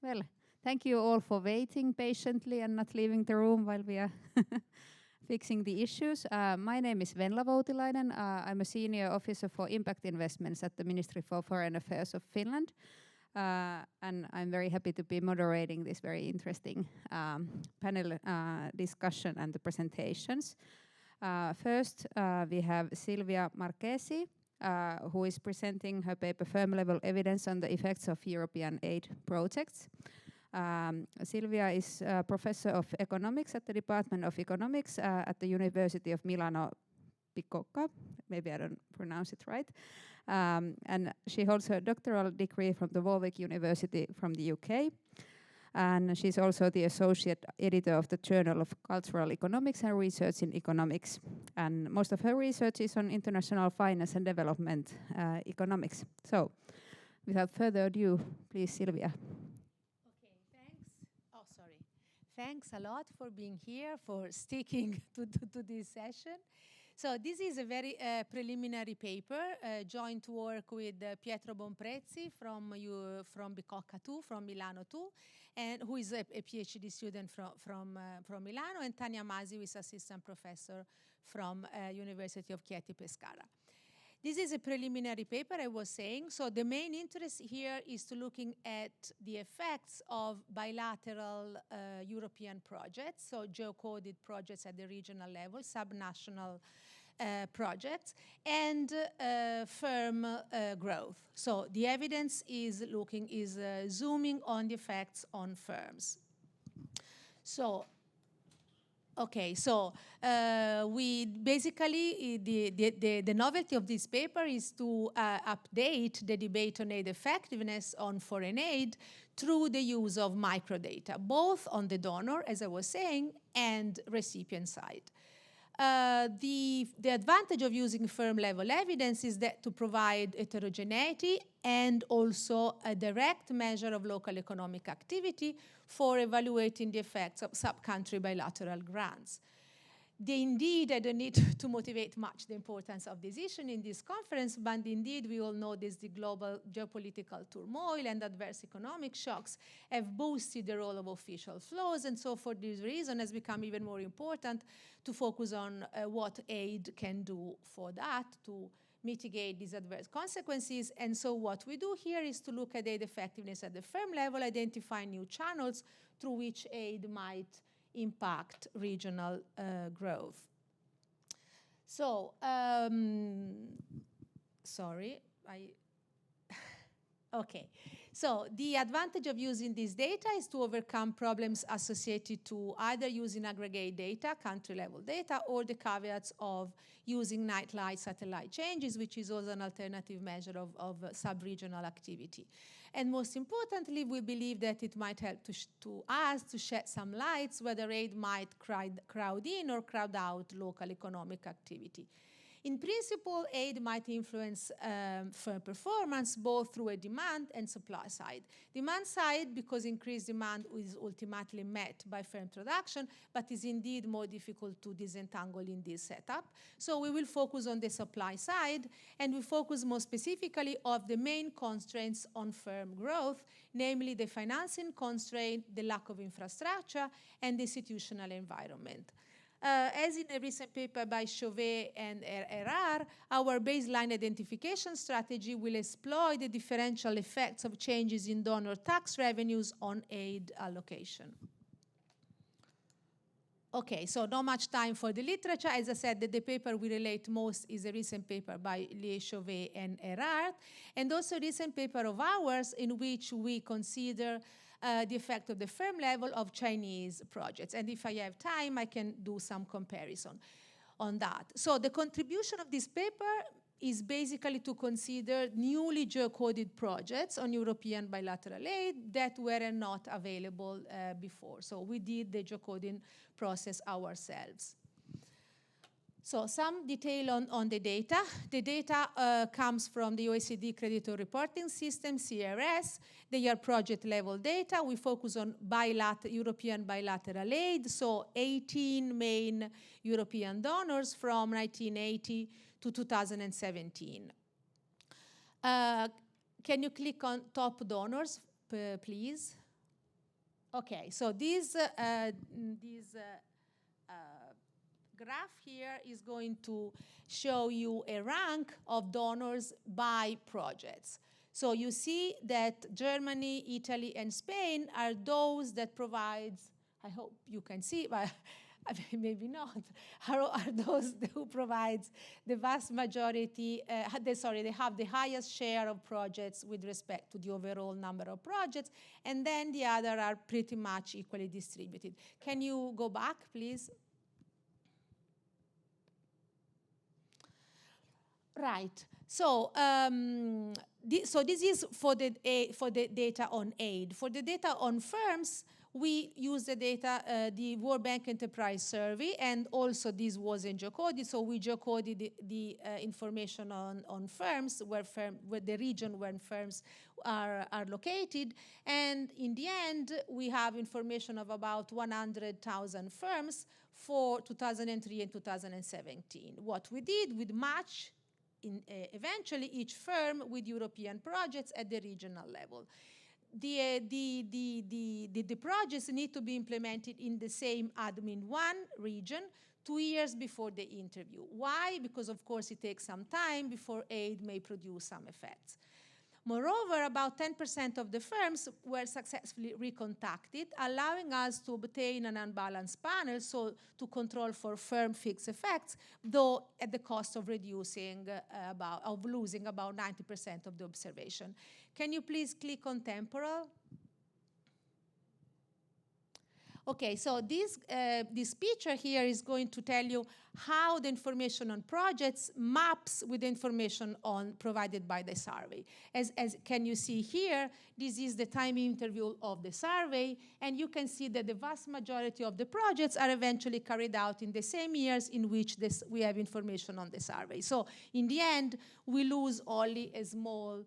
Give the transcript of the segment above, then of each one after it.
Well, thank you all for waiting patiently and not leaving the room while we are fixing the issues. My name is Venla Voutilainen. I'm a senior officer for impact investments at the Ministry for Foreign Affairs of Finland. And I'm very happy to be moderating this very interesting panel discussion and the presentations. First, we have Silvia Marchesi, who is presenting her paper Firm-Level Evidence on the Effects of European Aid Projects. Silvia is a professor of economics at the Department of Economics at the University of Milano Bicocca. Maybe I don't pronounce it right. And she holds her doctoral degree from the Warwick University from the UK. And she's also the associate editor of the Journal of Cultural Economics and Research in Economics. And most of her research is on international finance and development economics. So, without further ado, please, Silvia. Okay, thanks. Oh, sorry. Thanks a lot for being here, for sticking to this session. So this is a very preliminary paper, joint work with Pietro Bonprezzi from Bicocca 2, from Milano 2, and who is a PhD student from Milano, and Tania Masi, who is assistant professor from University of Chieti Pescara. This is a preliminary paper, I was saying. So the main interest here is to looking at the effects of bilateral European projects, so geocoded projects at the regional level, subnational projects, and firm growth. So the evidence is zooming on the effects on firms. So okay, so we basically, the novelty of this paper is to update the debate on aid effectiveness on foreign aid through the use of microdata, both on the donor, as I was saying, and recipient side. The advantage of using firm-level evidence is that to provide heterogeneity and also a direct measure of local economic activity for evaluating the effects of sub-country bilateral grants. Indeed, I don't need to motivate much the importance of this issue in this conference, but indeed we all know this, the global geopolitical turmoil and adverse economic shocks have boosted the role of official flows, and so for this reason has become even more important to focus on what aid can do for that, to mitigate these adverse consequences. And so what we do here is to look at aid effectiveness at the firm level, identify new channels through which aid might impact regional growth. So, sorry, okay. So the advantage of using this data is to overcome problems associated to either using aggregate data, country-level data, or the caveats of using nightlight satellite changes, which is also an alternative measure of sub-regional activity. And most importantly, we believe that it might help to us to shed some lights whether aid might crowd in or crowd out local economic activity. In principle, aid might influence firm performance both through a demand and supply side. Demand side, because increased demand is ultimately met by firm production, but is indeed more difficult to disentangle in this setup. So we will focus on the supply side, and we focus more specifically on the main constraints on firm growth, namely the financing constraint, the lack of infrastructure, and the institutional environment. As in a recent paper by Chauvet and Erard, our baseline identification strategy will exploit the differential effects of changes in donor tax revenues on aid allocation. Okay, so not much time for the literature. As I said, the paper we relate most is a recent paper by Chauvet and Erard, and also a recent paper of ours in which we consider the effect of the firm level of Chinese projects. And if I have time, I can do some comparison on that. So the contribution of this paper is basically to consider newly geocoded projects on European bilateral aid that were not available before. So we did the geocoding process ourselves. So some detail on the data. The data comes from the OECD Creditor Reporting System, CRS. They are project-level data. We focus on European bilateral aid, so 18 main European donors from 1980 to 2017. Can you click on top donors, please? Okay, so this graph here is going to show you a rank of donors by projects. So you see that Germany, Italy, and Spain are those that provides, I hope you can see, but maybe not, are those who provides the vast majority, they have the highest share of projects with respect to the overall number of projects, and then the other are pretty much equally distributed. Can you go back, please? Right. So, so this is for the data on aid. For the data on firms, we use the data, the World Bank Enterprise Survey, and also this was in geocoded. So we geocoded the information on firms, where the region where firms are located. And in the end, we have information of about 100,000 firms for 2003 and 2017. What we did, we matched eventually each firm with European projects at the regional level. The projects need to be implemented in the same admin 1 region 2 years before the interview. Why? Because of course it takes some time before aid may produce some effects. Moreover, about 10% of the firms were successfully recontacted, allowing us to obtain an unbalanced panel, so to control for firm fixed effects, though at the cost of losing about 90% of the observation. Can you please click on temporal? Okay, so this picture here is going to tell you how the information on projects maps with the information provided by the survey. As can you see here, this is the time interval of the survey, and you can see that the vast majority of the projects are eventually carried out in the same years in which we have information on the survey. So in the end, we lose only a small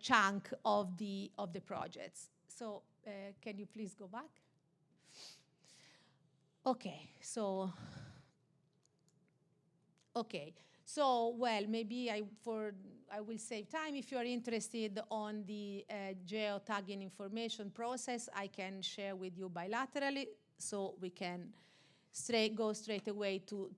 chunk of the projects. So can you please go back? Okay, so well, maybe I will save time. If you are interested on the geotagging information process, I can share with you bilaterally, so we can go straight away to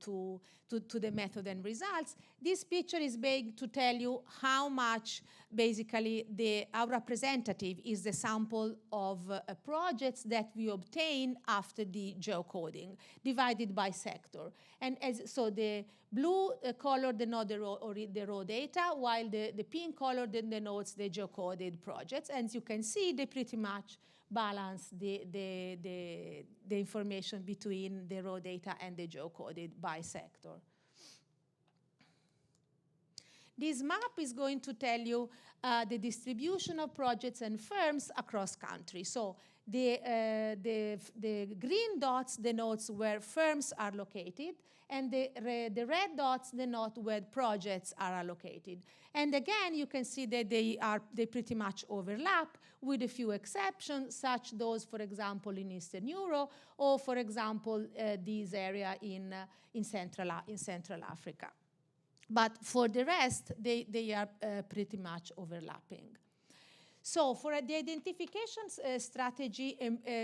the method and results. This picture is made to tell you how much basically our representative is the sample of projects that we obtain after the geocoding, divided by sector. And so the blue color denotes the raw data, while the pink color denotes the geocoded projects. And as you can see, they pretty much balance the information between the raw data and the geocoded by sector. This map is going to tell you the distribution of projects and firms across countries. So the green dots denotes where firms are located, and the red dots denote where projects are allocated. And again, you can see that they pretty much overlap, with a few exceptions, such those, for example, in Eastern Europe, or for example, this area in Central Africa. But for the rest, they are pretty much overlapping. So for the identification strategy,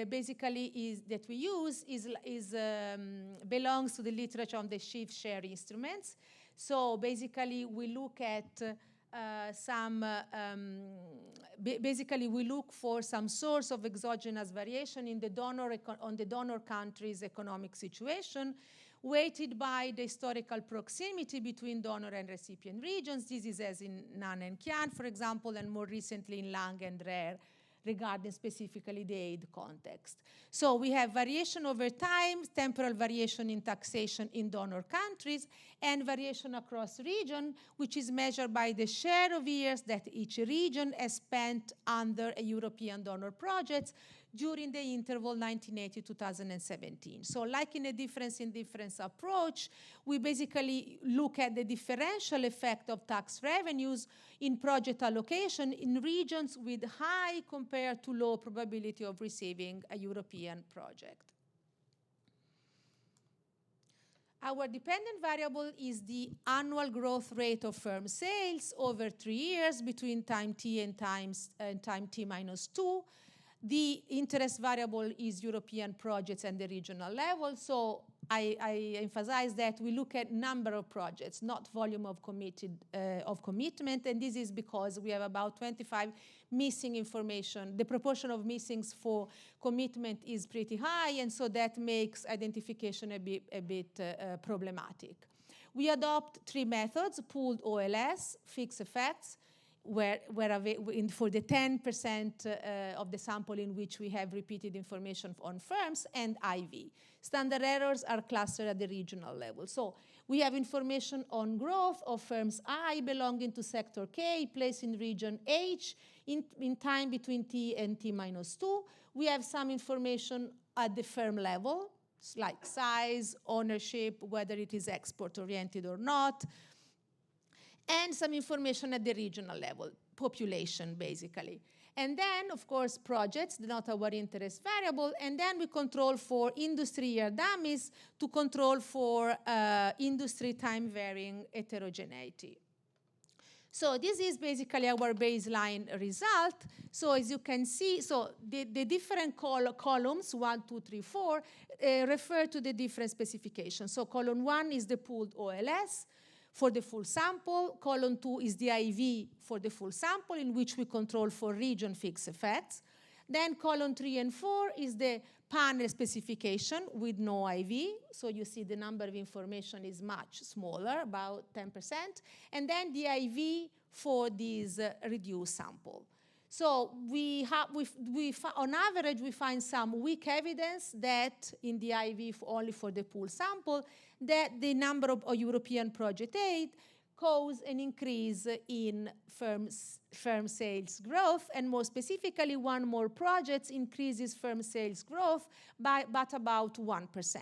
basically that we use belongs to the literature on the shift share instruments. So basically we look at basically we look for some source of exogenous variation in on the donor country's economic situation, weighted by the historical proximity between donor and recipient regions. This is as in Nan and Kian, for example, and more recently in Lang and Rare, regarding specifically the aid context. So we have variation over time, temporal variation in taxation in donor countries, and variation across region, which is measured by the share of years that each region has spent under a European donor project during the interval 1980-2017. So like in a difference in difference approach, we basically look at the differential effect of tax revenues in project allocation in regions with high compared to low probability of receiving a European project. Our dependent variable is the annual growth rate of firm sales over 3 years between time t and time t minus 2. The interest variable is European projects and the regional level. So I emphasize that we look at number of projects, not volume of commitment, and this is because we have about 25 missing information. The proportion of missings for commitment is pretty high, and so that makes identification a bit problematic. We adopt 3 methods: pooled OLS, fixed effects, for the 10% of the sample in which we have repeated information on firms, and IV. Standard errors are clustered at the regional level. So we have information on growth of firms I belonging to sector K, placed in region H, in time between T and T minus 2. We have some information at the firm level, like size, ownership, whether it is export-oriented or not, and some information at the regional level, population, basically. And then, of course, projects, not our interest variable, and then we control for industry year dummies to control for industry time-varying heterogeneity. So this is basically our baseline result. So as you can see, so the different columns, 1, 2, 3, 4, refer to the different specifications. So column 1 is the pooled OLS for the full sample. Column 2 is the IV for the full sample, in which we control for region fixed effects. Then column 3 and 4 is the panel specification with no IV. So you see the number of information is much smaller, about 10%. And then the IV for this reduced sample. So on average, we find some weak evidence that in the IV only for the pool sample, that the number of European project aid cause an increase in firm sales growth, and more specifically, one more project increases firm sales growth by about 1%.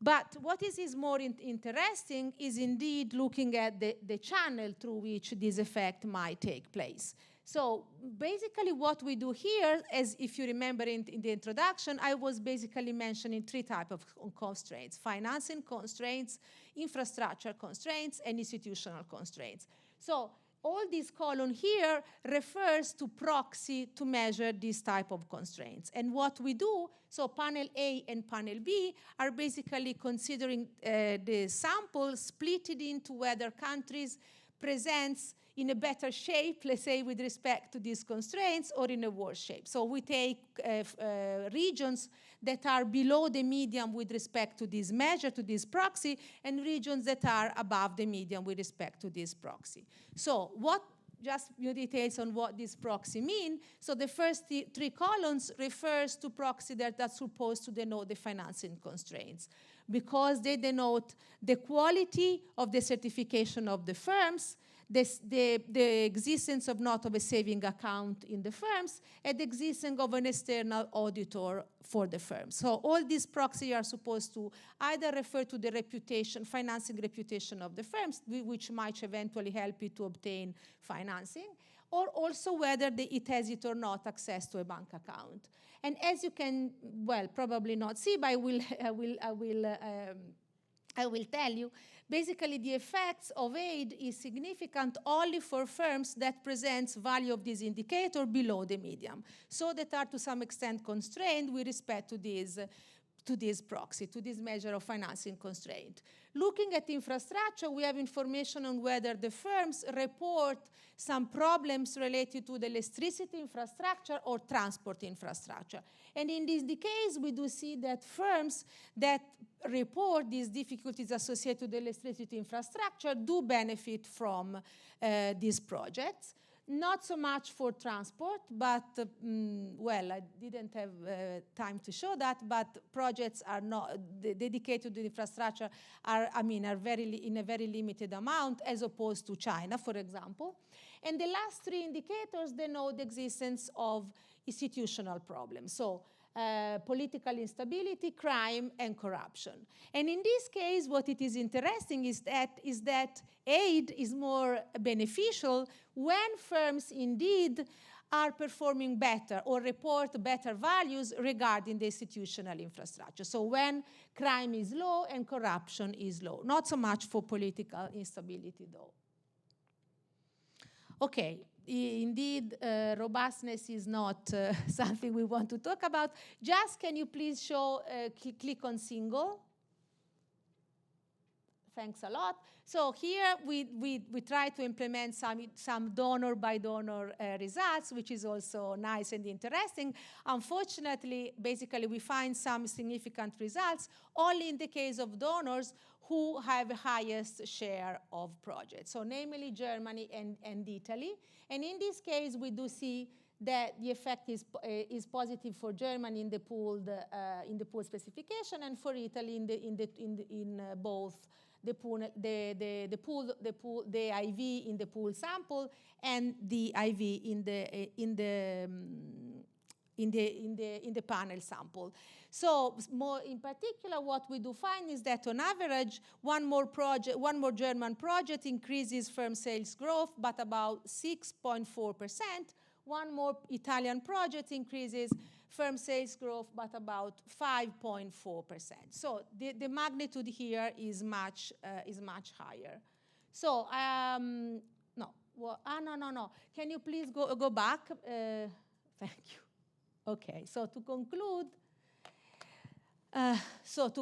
But what is more interesting is indeed looking at the channel through which this effect might take place. So basically what we do here, as if you remember in the introduction, I was basically mentioning 3 types of constraints: financing constraints, infrastructure constraints, and institutional constraints. So all this column here refers to proxy to measure this type of constraints. And what we do, so panel A and panel B are basically considering the sample split it into whether countries presents in a better shape, let's say, with respect to these constraints, or in a worse shape. So we take regions that are below the median with respect to this measure, to this proxy, and regions that are above the median with respect to this proxy. So just few details on what this proxy mean. So the first 3 columns refers to proxy that are supposed to denote the financing constraints, because they denote the quality of the certification of the firms, the existence of not of a saving account in the firms, and the existence of an external auditor for the firms. So all these proxies are supposed to either refer to the reputation, financing reputation of the firms, which might eventually help you to obtain financing, or also whether it has it or not access to a bank account. And as you can, well, probably not see, but I will tell you, basically the effects of aid is significant only for firms that presents value of this indicator below the median, so that are to some extent constrained with respect to this proxy, to this measure of financing constraint. Looking at infrastructure, we have information on whether the firms report some problems related to the electricity infrastructure or transport infrastructure. And in this case, we do see that firms that report these difficulties associated with the electricity infrastructure do benefit from these projects. Not so much for transport, but, well, I didn't have time to show that, but projects are not dedicated to the infrastructure are in a very limited amount, as opposed to China, for example. And the last 3 indicators denote the existence of institutional problems. So political instability, crime, and corruption. And in this case, what it is interesting is that aid is more beneficial when firms indeed are performing better or report better values regarding the institutional infrastructure. So when crime is low and corruption is low. Not so much for political instability, though. Okay, indeed, robustness is not something we want to talk about. Just can you please show, click on single? Thanks a lot. So here we try to implement some donor by donor results, which is also nice and interesting. Unfortunately, basically we find some significant results only in the case of donors who have the highest share of projects, so namely Germany and Italy. And in this case, we do see that the effect is positive for Germany in the pooled specification, and for Italy in both the IV in the pool sample and the IV in the panel sample. So more in particular, what we do find is that on average, one more German project increases firm sales growth, but about 6.4%. One more Italian project increases firm sales growth, but about 5.4%. So the magnitude here is much higher. So no. Can you please go back? Thank you. Okay. So to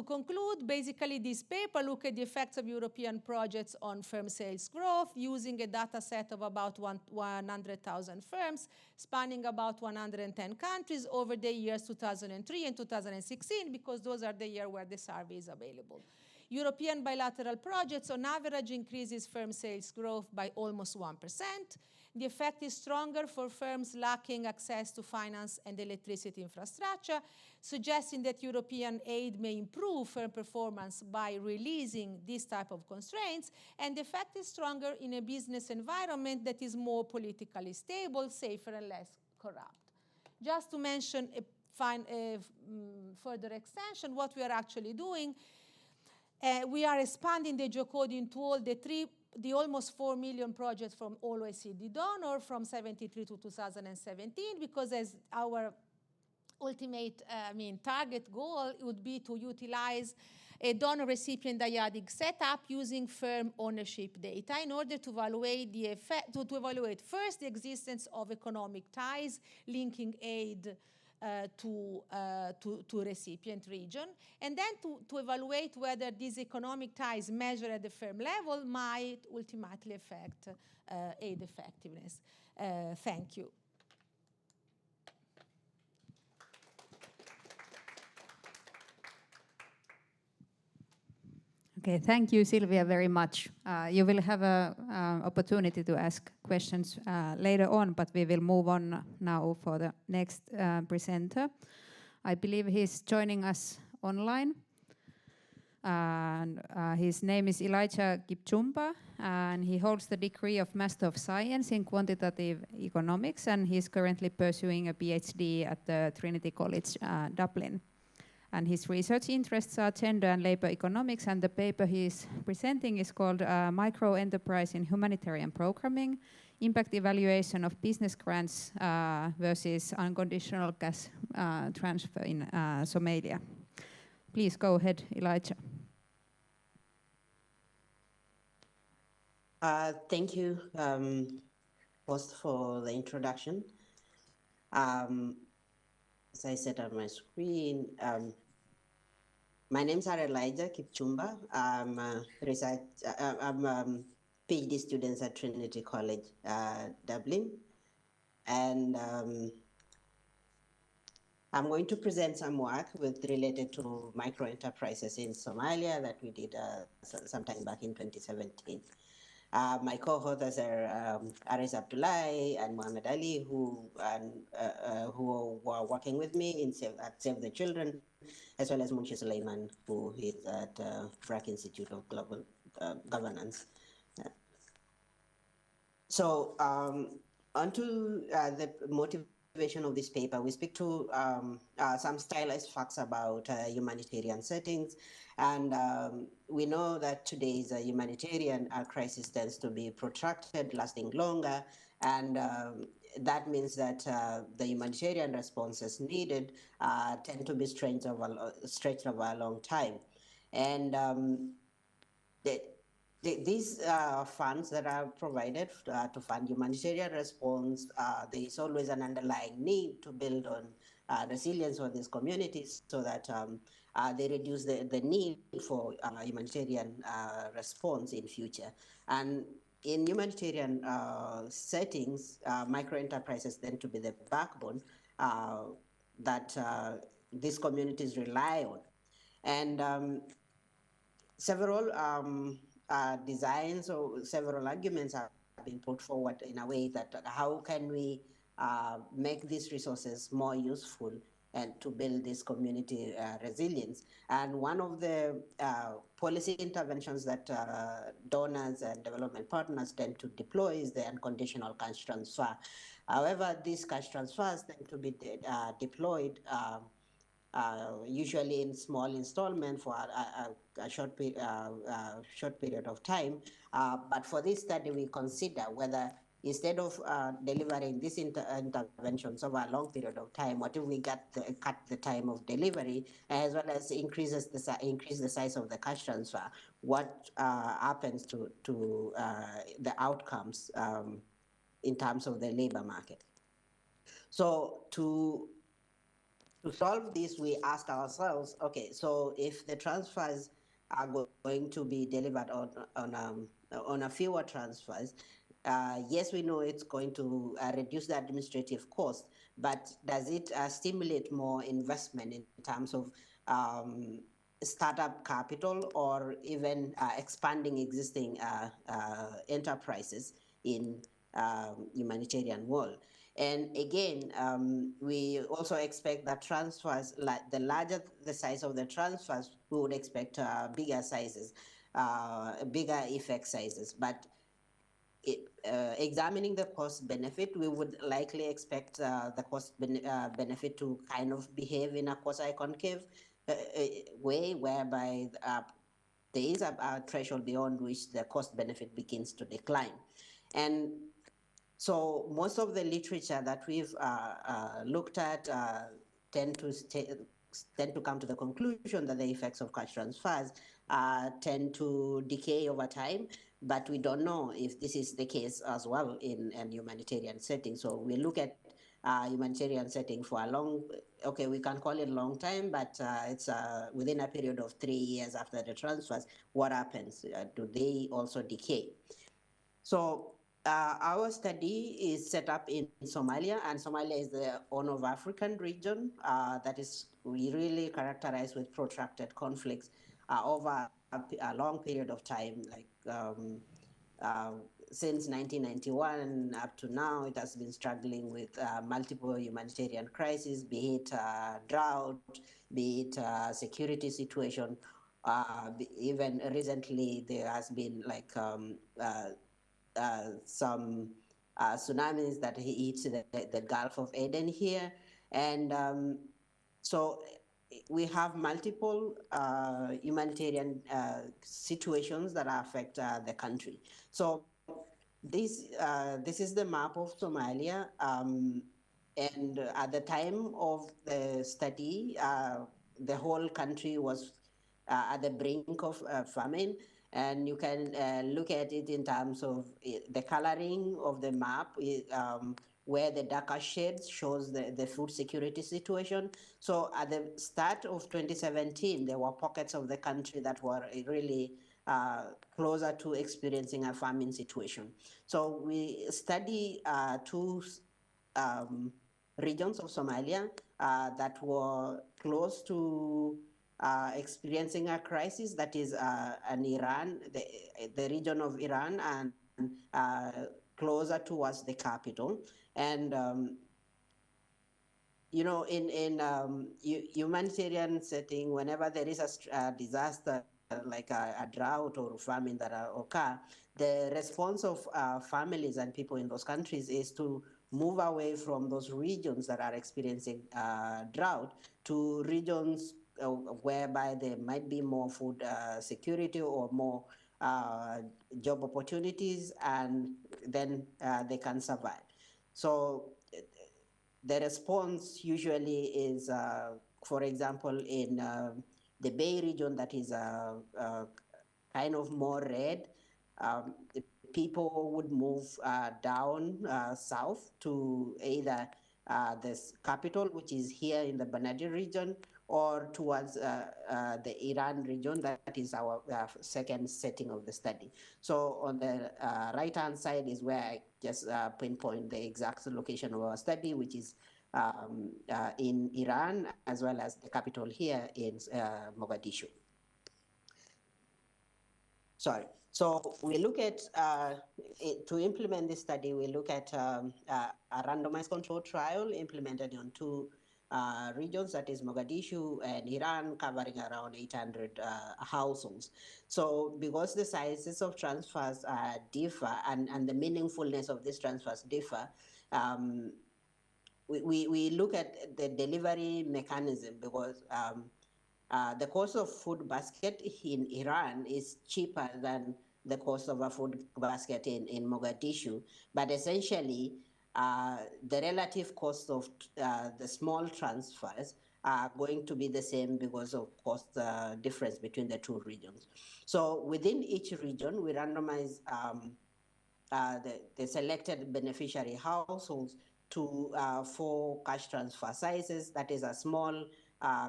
conclude, basically this paper look at the effects of European projects on firm sales growth using a data set of about 100,000 firms spanning about 110 countries over the years 2003 and 2016, because those are the years where the survey is available. European bilateral projects on average increases firm sales growth by almost 1%. The effect is stronger for firms lacking access to finance and electricity infrastructure, suggesting that European aid may improve firm performance by releasing this type of constraints, and the effect is stronger in a business environment that is more politically stable, safer, and less corrupt. Just to mention a further extension, what we are actually doing, we are expanding the geocoding tool, the almost 4 million projects from all OECD donor from 73 to 2017, because as our ultimate target goal would be to utilize a donor-recipient dyadic setup using firm ownership data in order to evaluate the effect, to evaluate first the existence of economic ties linking aid to recipient region, and then to evaluate whether these economic ties measured at the firm level might ultimately affect aid effectiveness. Thank you. Okay, thank you, Silvia, very much. You will have an opportunity to ask questions later on, but we will move on now for the next presenter. I believe he's joining us online. And his name is Elijah Kipchumba, and he holds the degree of Master of Science in Quantitative Economics, and he's currently pursuing a PhD at the Trinity College, Dublin. And his research interests are gender and labor economics, and the paper he's presenting is called Micro-Enterprise in Humanitarian Programming, Impact Evaluation of Business Grants versus Unconditional Cash Transfer in Somalia. Please go ahead, Elijah. Thank you, first for the introduction. As I said on my screen, my name's Elijah Kipchumba. I'm a PhD student at Trinity College, Dublin. And I'm going to present some work related to micro enterprises in Somalia that we did sometime back in 2017. My co-authors are Aris Abdullahi and Mohammed Ali, who were working with me at Save the Children, as well as Munshi Suleiman, who is at BRAC Institute of Global Governance. So onto the motivation of this paper, we speak to some stylized facts about humanitarian settings. And we know that today's humanitarian crisis tends to be protracted, lasting longer. And that means that the humanitarian responses needed tend to be stretched over a long time. And these funds that are provided to fund humanitarian response, there is always an underlying need to build on resilience for these communities so that they reduce the need for humanitarian response in future. And in humanitarian settings, micro enterprises tend to be the backbone that these communities rely on. And several designs or several arguments have been put forward in a way that how can we make these resources more useful and to build this community resilience. And one of the policy interventions that donors and development partners tend to deploy is the unconditional cash transfer. However, these cash transfers tend to be deployed usually in small installment for a short period of time. But for this study, we consider whether instead of delivering these interventions over a long period of time, what if we cut the time of delivery as well as increase the size of the cash transfer? What happens to the outcomes in terms of the labor market? So to solve this, we ask ourselves, okay, so if the transfers are going to be delivered on a fewer transfers, yes, we know it's going to reduce the administrative cost, but does it stimulate more investment in terms of startup capital or even expanding existing enterprises in humanitarian world? And again, we also expect that transfers, the larger the size of the transfers, we would expect bigger sizes, bigger effect sizes. But examining the cost benefit, we would likely expect the cost benefit to kind of behave in a quasi-concave way, whereby there is a threshold beyond which the cost benefit begins to decline. And so most of the literature that we've looked at tend to come to the conclusion that the effects of cash transfers tend to decay over time, but we don't know if this is the case as well in a humanitarian setting. So we look at humanitarian setting for a long, okay, we can call it long time, but it's within a period of 3 years after the transfers, what happens? Do they also decay? So our study is set up in Somalia, and Somalia is the Horn of African region that is really characterized with protracted conflicts over a long period of time, like uh, since 1991 up to now. It has been struggling with multiple humanitarian crises, be it drought, be it security situation. Even recently, there has been like some tsunamis that hit the Gulf of Aden here. And so we have multiple humanitarian situations that affect the country. So this is the map of Somalia. And at the time of the study, the whole country was at the brink of famine. And you can look at it in terms of the coloring of the map, where the darker shades shows the food security situation. So at the start of 2017, there were pockets of the country that were really closer to experiencing a famine situation. So we study two regions of Somalia that were close to experiencing a crisis, that is an Iran, the region of Iran, and closer towards the capital. And you know, in humanitarian setting, whenever there is a disaster like a drought or famine that occur, the response of families and people in those countries is to move away from those regions that are experiencing drought to regions whereby there might be more food security or more job opportunities, and then they can survive. So the response usually is, for example, in the Bay region, that is kind of more red. the people would move down south to either this capital, which is here in the Banadi region, or towards the Iran region. That is our second setting of the study. So on the right-hand side is where I just pinpoint the exact location of our study, which is in Iran, as well as the capital here in Mogadishu. Sorry. So we look at, to implement this study, we look at a randomized control trial implemented on two regions, that is Mogadishu and Iran, covering around 800 households. So because the sizes of transfers differ and the meaningfulness of these transfers differ, we look at the delivery mechanism, because the cost of food basket in Iran is cheaper than the cost of a food basket in Mogadishu. But essentially, the relative cost of the small transfers are going to be the same because of cost difference between the two regions. So within each region, we randomize the selected beneficiary households to 4 cash transfer sizes. That is a small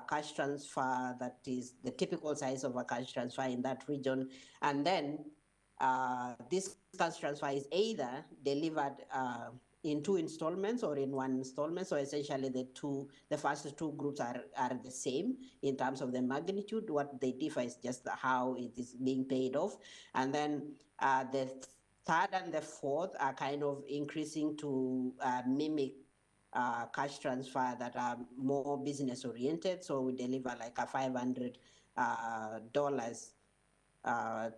cash transfer, that is the typical size of a cash transfer in that region. And then this cash transfer is either delivered in 2 installments or in 1 installment. So essentially the first two groups are the same in terms of the magnitude. What they differ is just how it is being paid off. And then the third and the fourth are kind of increasing to mimic cash transfer that are more business oriented. So we deliver like a $500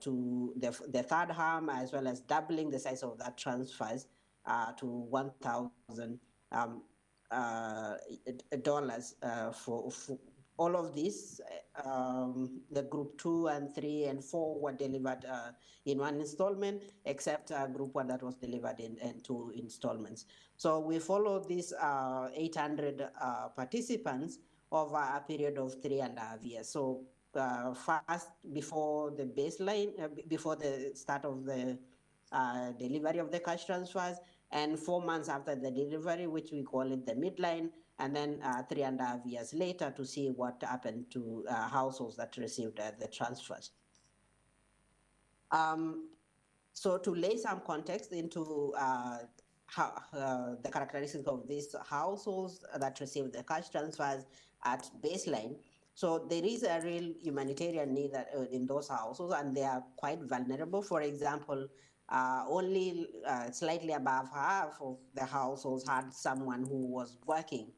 to the third harm, as well as doubling the size of that transfers to $1,000 for all of this. The group 2 and 3 and 4 were delivered in 1 installment, except group 1 that was delivered in 2 installments. So we followed these 800 participants over a period of 3.5 years. So first, before the baseline, before the start of the delivery of the cash transfers, and 4 months after the delivery, which we call it the midline, and then 3.5 years later to see what happened to households that received the transfers. So to lay some context into the characteristics of these households that receive the cash transfers at baseline. So there is a real humanitarian need in those households, and they are quite vulnerable. For example, only slightly above half of the households had someone who was working.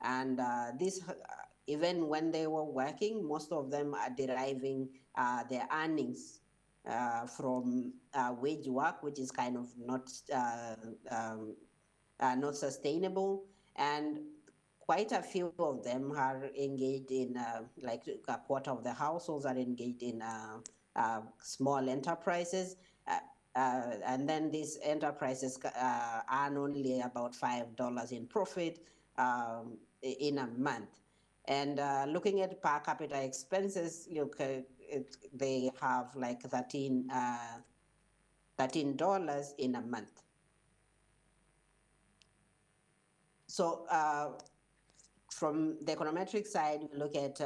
And this, even when they were working, most of them are deriving their earnings from wage work, which is kind of not sustainable. And quite a few of them are engaged in, like a quarter of the households are engaged in small enterprises. And then these enterprises earn only about $5 in profit in a month. And looking at per capita expenses, they have like $13 in a month. So from the econometric side, we look at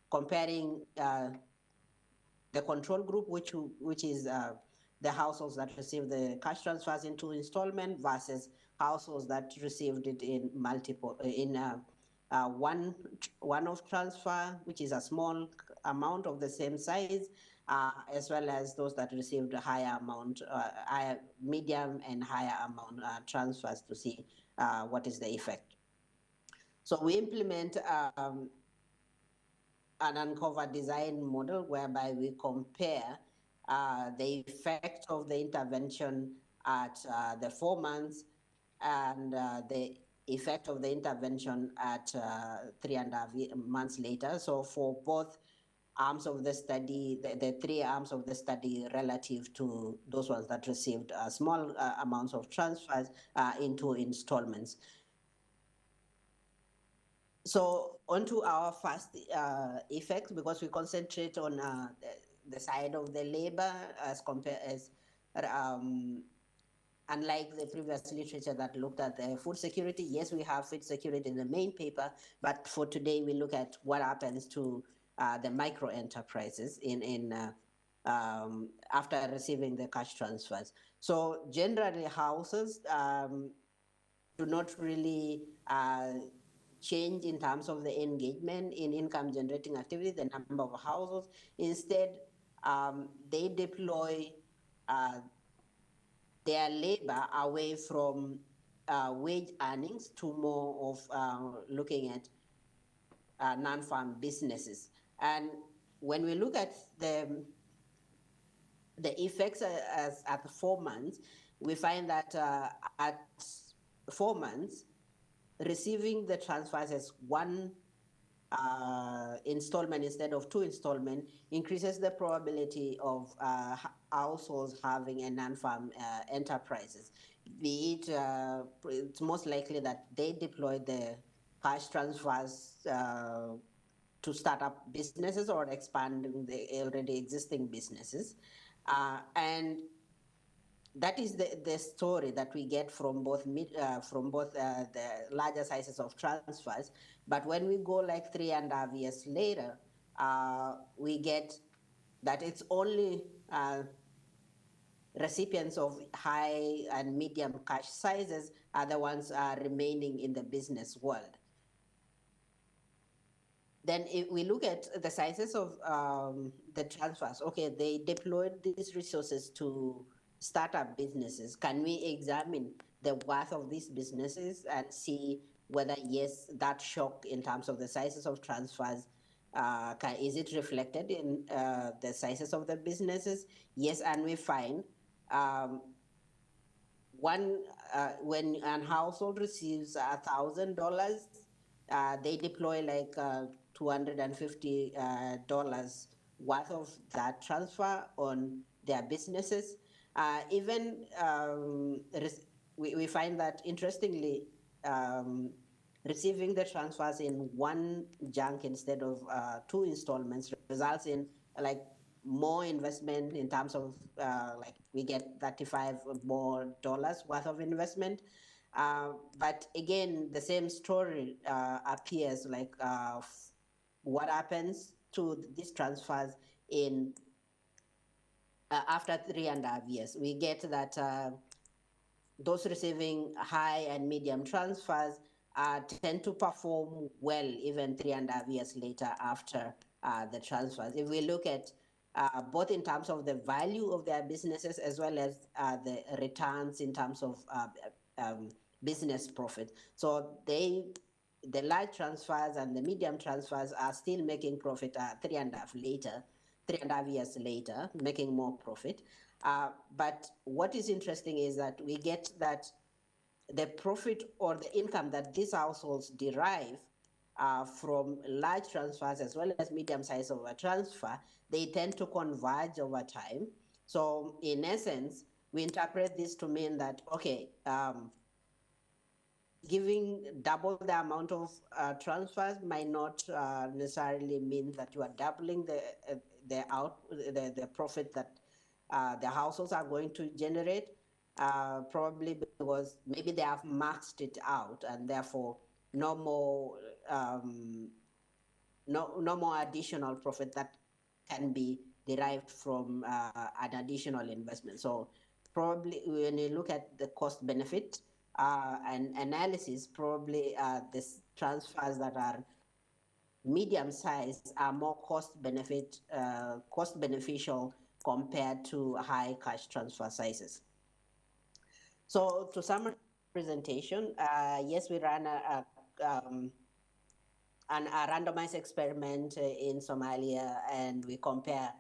comparing the control group, which is the households that receive the cash transfers in 2 installment versus households that received it in multiple one-off transfer, which is a small amount of the same size, as well as those that received a higher amount, medium and higher amount transfers, to see what is the effect. So we implement an uncover design model whereby we compare the effect of the intervention at the 4 months and the effect of the intervention at 3.5 months later. So for both arms of the study, the 3 arms of the study, relative to those ones that received small amounts of transfers into installments. So onto our first effects, because we concentrate on the side of the labor as compared as unlike the previous literature that looked at the food security. Yes, we have food security in the main paper, but for today we look at what happens to the micro enterprises after receiving the cash transfers. So generally, houses do not really change in terms of the engagement in income generating activity, the number of households. Instead, they deploy their labor away from wage earnings to more of looking at non-farm businesses. And when we look at the effects as at 4 months, we find that at 4 months, receiving the transfers as one installment instead of 2 installment increases the probability of households having a non-farm enterprises. Be it, it's most likely that they deploy the cash transfers to start up businesses or expanding the already existing businesses. And that is the story that we get from both the larger sizes of transfers. But when we go like 3.5 years later, we get that it's only recipients of high and medium cash sizes are the ones remaining in the business world. Then if we look at the sizes of the transfers, okay, they deployed these resources to start up businesses. Can we examine the worth of these businesses and see whether, yes, that shock in terms of the sizes of transfers, is it reflected in the sizes of the businesses? Yes, and we find when a household receives $1,000, they deploy like $250 worth of that transfer on their businesses. We find that interestingly, receiving the transfers in one chunk instead of 2 installments results in like more investment in terms of like we get $35 more worth of investment. But again, the same story appears like what happens to these transfers in after 3.5 years. We get that those receiving high and medium transfers tend to perform well even 3.5 years later after the transfers. If we look at both in terms of the value of their businesses as well as the returns in terms of business profit. So the large transfers and the medium transfers are still making profit 3.5 years later, making more profit. But what is interesting is that we get that the profit or the income that these households derive from large transfers as well as medium size of a transfer, they tend to converge over time. So in essence, we interpret this to mean that, okay, giving double the amount of transfers might not necessarily mean that you are doubling the profit that the households are going to generate, probably because maybe they have maxed it out and therefore no more additional profit that can be derived from an additional investment. So probably when you look at the cost benefit and analysis, probably the transfers that are medium size are more cost beneficial compared to high cash transfer sizes. So to summarize the presentation, yes, we ran a randomized experiment in Somalia, and we compare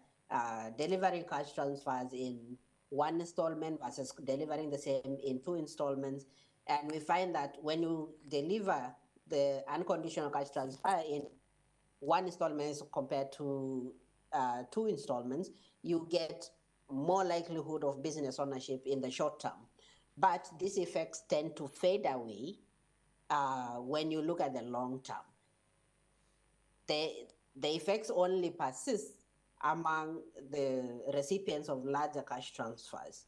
delivering cash transfers in one installment versus delivering the same in 2 installments. And we find that when you deliver the unconditional cash transfer in 1 installment compared to 2 installments, you get more likelihood of business ownership in the short term. But these effects tend to fade away when you look at the long term. The effects only persist among the recipients of larger cash transfers.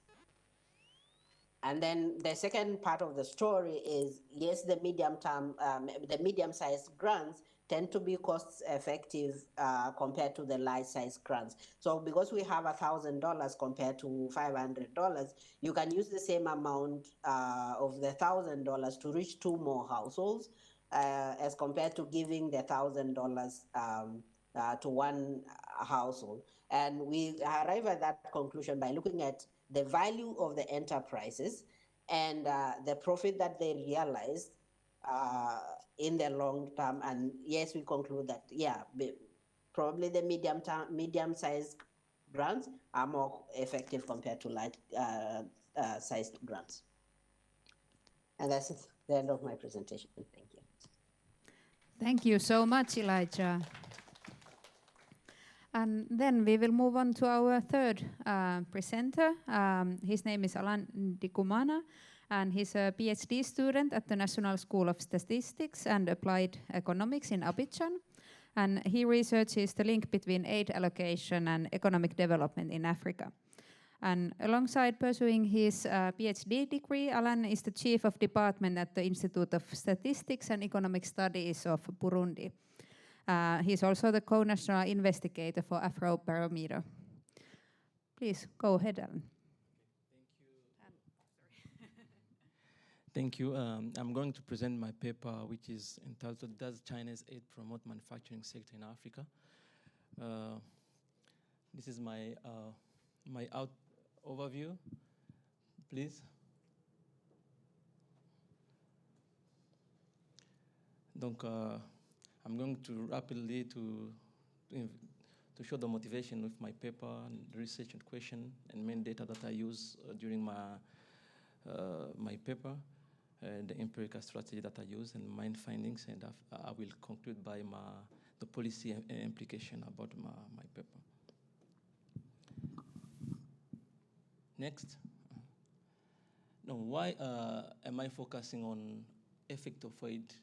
And then the second part of the story is, yes, the medium-sized grants tend to be cost-effective compared to the large-sized grants. So because we have $1,000 compared to $500, you can use the same amount of the $1,000 to reach 2 more households, as compared to giving the $1,000 to one household. And we arrive at that conclusion by looking at the value of the enterprises and the profit that they realized in the long term. And yes, we conclude that, yeah, probably the medium-sized grants are more effective compared to large sized grants. And that's the end of my presentation. Thank you. Thank you so much, Elijah. And then we will move on to our third presenter. His name is Alan Dikumana, and he's a PhD student at the National School of Statistics and Applied Economics in Abidjan. And he researches the link between aid allocation and economic development in Africa. And alongside pursuing his PhD degree, Alan is the chief of department at the Institute of Statistics and Economic Studies of Burundi. He's also the co-national investigator for Afrobarometer. Please go ahead, Alan. Thank you. I'm going to present my paper, which is entitled, Does China's Aid Promote Manufacturing Sector in Africa? This is my overview, please. Donc, I'm going to rapidly to show the motivation with my paper, and the research and question, and main data that I use during my paper, the empirical strategy that I use, and main findings, and I will conclude by the policy implication about my paper. Next. Now, why am I focusing on effect of aid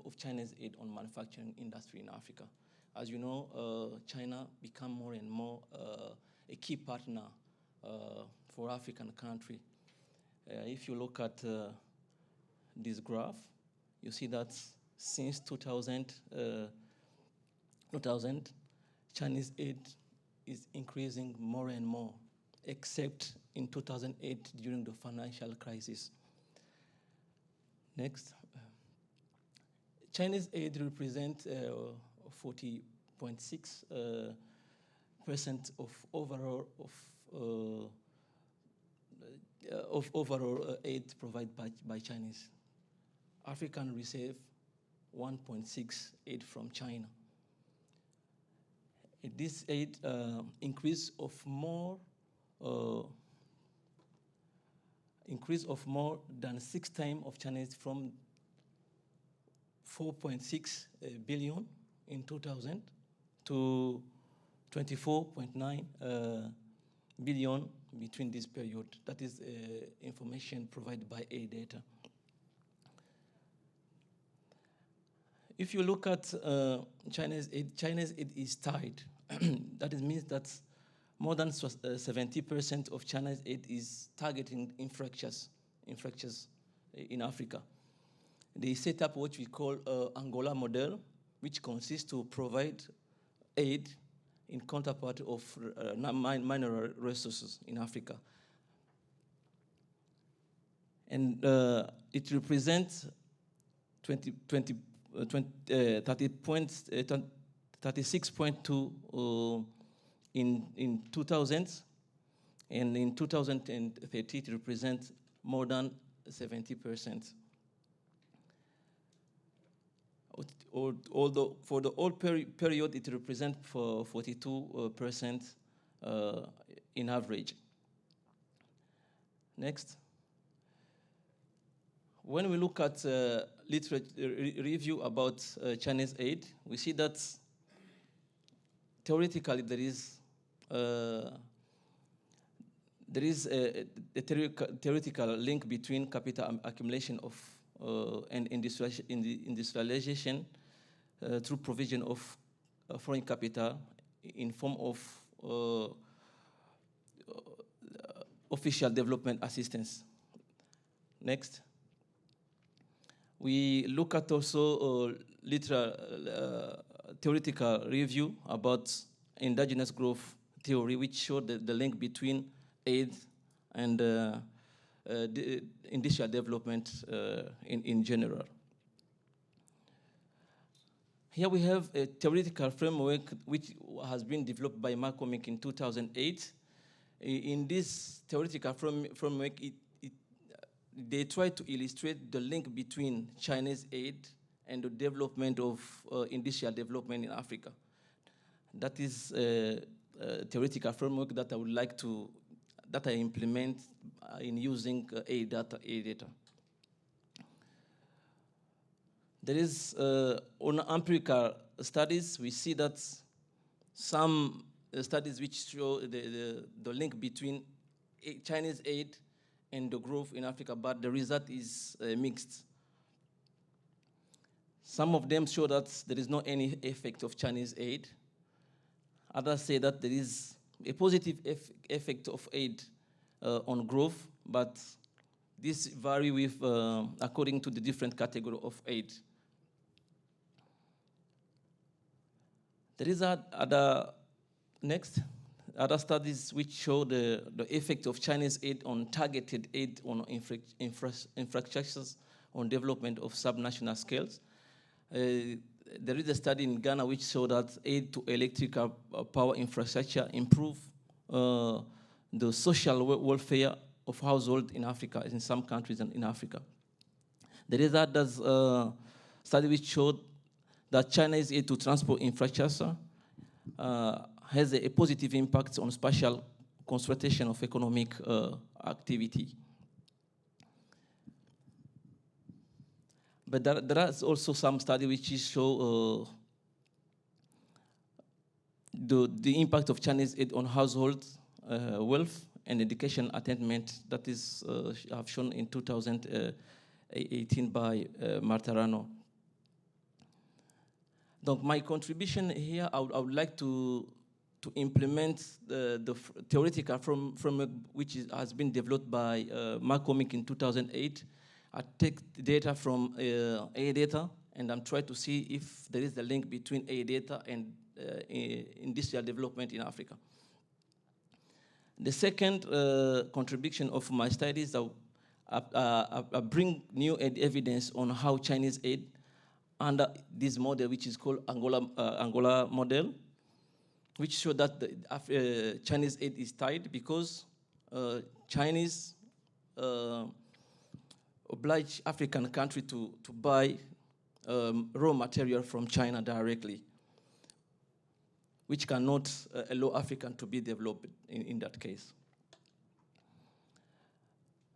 of China's aid on manufacturing industry in Africa? As you know, China become more and more a key partner for African country. If you look at this graph, you see that since 2000, Chinese aid is increasing more and more, except in 2008 during the financial crisis. Next. Chinese aid represents 40.6% of overall aid provided by Chinese. African receive 1.6 aid from China. This aid increase of more than 6 times of Chinese, from 4.6 billion in 2000 to 24.9 billion between this period. That is information provided by A-Data. If you look at China's aid is tied. That means that more than 70% of China's aid is targeting infrastructures in Africa. They set up what we call Angola model, which consists to provide aid in counterpart of mineral resources in Africa. And it represents 36.2 in 2000, and in 2030 it represents more than 70%. Although for the whole period it represents for 42% in average. Next. When we look at literature review about Chinese aid, we see that theoretically there is a theoretical link between capital accumulation of and industrialization through provision of foreign capital in form of official development assistance. Next. We look at also theoretical review about indigenous growth theory, which showed the link between aid and the industrial development in general. Here we have a theoretical framework which has been developed by McCormick in 2008. In this theoretical framework, they try to illustrate the link between Chinese aid and the development of industrial development in Africa. That is a theoretical framework that I would like to, that I implement in using aid data. There is, on empirical studies, we see that some studies which show the link between Chinese aid and the growth in Africa, but the result is mixed. Some of them show that there is not any effect of Chinese aid. Others say that there is a positive effect of aid on growth, but this vary with according to the different category of aid. There is other studies which show the effect of Chinese aid on targeted aid on infrastructures on development of subnational scales. There is a study in Ghana which showed that aid to electrical power infrastructure improve the social welfare of households in Africa, in some countries in Africa. There is other study which showed that China's aid to transport infrastructure has a positive impact on spatial concentration of economic activity. But there is also some study which show the impact of Chinese aid on household wealth and education attainment that is have shown in 2018 by Martarano. Donc my contribution here, I would like to implement the theoretical framework which has been developed by McCormick in 2008. I take data from A data, and I'm trying to see if there is a link between A data and industrial development in Africa. The second contribution of my studies, I bring new evidence on how Chinese aid under this model, which is called Angola model, which show that the Chinese aid is tied because Chinese oblige African country to buy raw material from China directly, which cannot allow African to be developed in that case.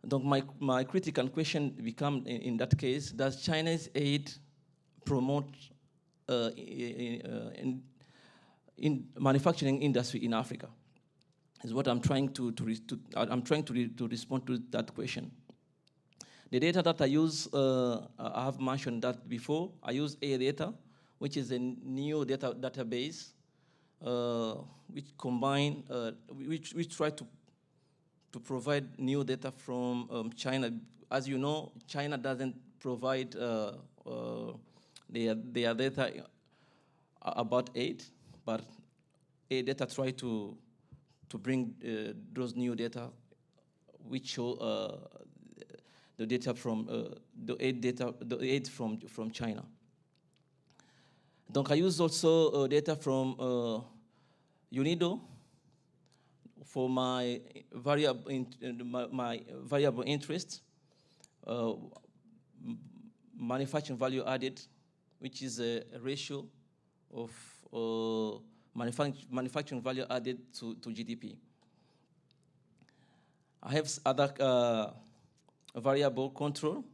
Donc my critical question become in that case, does China's aid promote in manufacturing industry in Africa? Is what I'm trying to respond to that question. The data that I use, I have mentioned that before. I use A data, which is a new database, which combine, which try to provide new data from China. As you know, China doesn't provide their data about aid, but A data try to bring those new data, which show the data from the aid from China. Donc I use also data from UNIDO for my variable interest, manufacturing value added, which is a ratio of manufacturing value added to GDP. I have other variable control,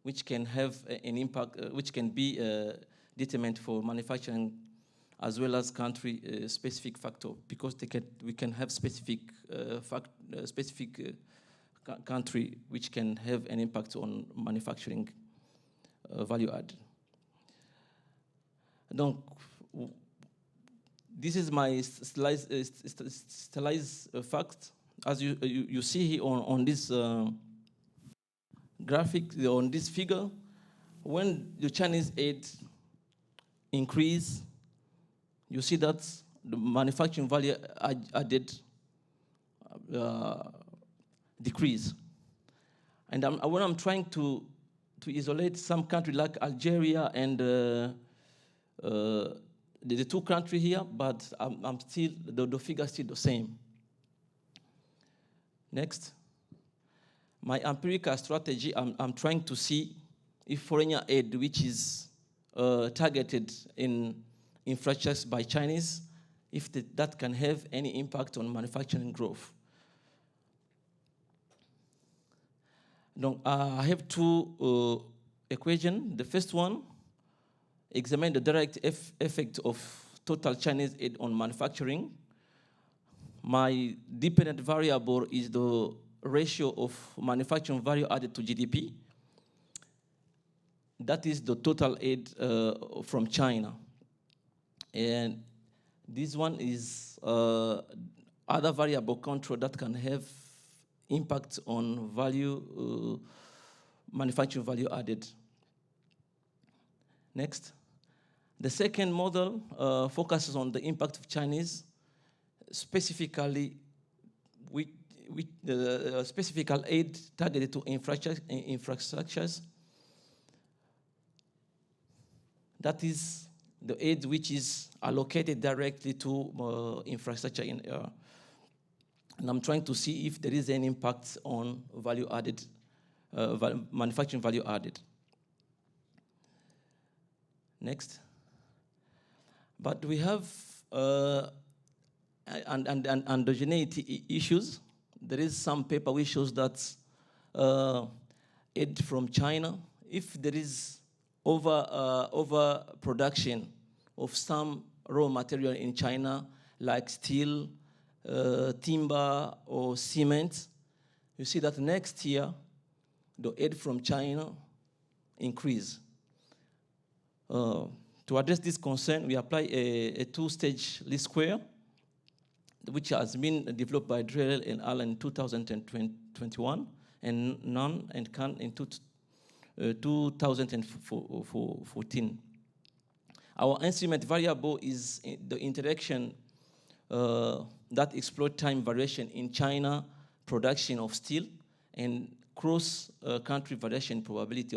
which can have an impact, which can be determined for manufacturing as well as country specific factor, because we can have specific country which can have an impact on manufacturing value add. Donc, This is my stylized fact. As you see here on this graphic, on this figure, when the Chinese aid increase, you see that the manufacturing value added decrease. And when I'm trying to isolate some country like Algeria and the two countries here, but I'm still, the figure is still the same. Next. My empirical strategy, I'm trying to see if foreign aid, which is targeted in infrastructures by Chinese, if that can have any impact on manufacturing growth. Donc, I have two equations. The first one, examine the direct effect of total Chinese aid on manufacturing. My dependent variable is the ratio of manufacturing value added to GDP. That is the total aid from China. And this one is other variable control that can have impact on value, manufacturing value added. Next. The second model focuses on the impact of Chinese, specifically with specific aid targeted to infrastructures. That is the aid which is allocated directly to infrastructure in and I'm trying to see if there is any impact on value added, manufacturing value added. Next. But we have endogeneity issues. There is some paper which shows that aid from China, if there is overproduction of some raw material in China, like steel, timber, or cement, you see that next year, the aid from China increase. To address this concern, we apply a two-stage least square, which has been developed by Drell and Allen in 2021, and Nunn and Kahn in 2014. Our instrument variable is the interaction that exploit time variation in China production of steel and cross-country variation probability